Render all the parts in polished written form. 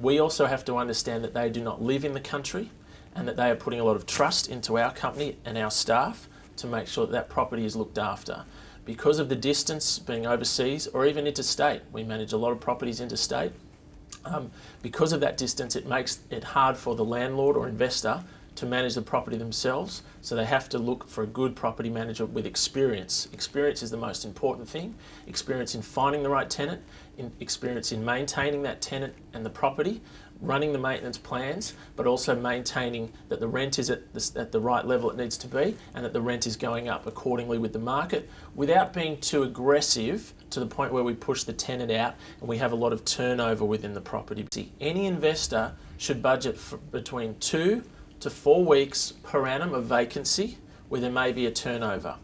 We also have to understand that they do not live in the country and that they are putting a lot of trust into our company and our staff to make sure that that property is looked after. Because of the distance being overseas or even interstate, we manage a lot of properties interstate. Because of that distance, it makes it hard for the landlord or investor to manage the property themselves, so they have to look for a good property manager with experience. Experience is the most important thing. Experience in finding the right tenant, experience in maintaining that tenant and the property, running the maintenance plans, but also maintaining that the rent is at the right level it needs to be and that the rent is going up accordingly with the market without being too aggressive to the point where we push the tenant out and we have a lot of turnover within the property. Any investor should budget for between 2 to 4 weeks per annum of vacancy where there may be a turnover.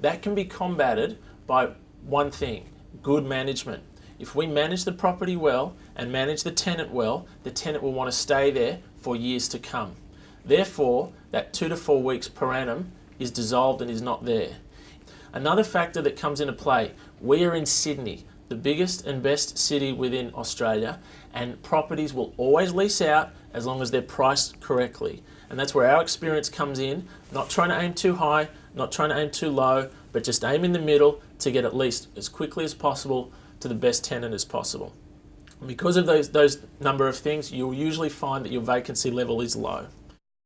That can be combated by one thing: good management. If we manage the property well and manage the tenant well, the tenant will want to stay there for years to come. Therefore, that 2 to 4 weeks per annum is dissolved and is not there. Another factor that comes into play: we are in Sydney, the biggest and best city within Australia, and properties will always lease out as long as they're priced correctly. And that's where our experience comes in, not trying to aim too high, not trying to aim too low, but just aim in the middle to get at least as quickly as possible to the best tenant as possible. And because of those number of things, you'll usually find that your vacancy level is low.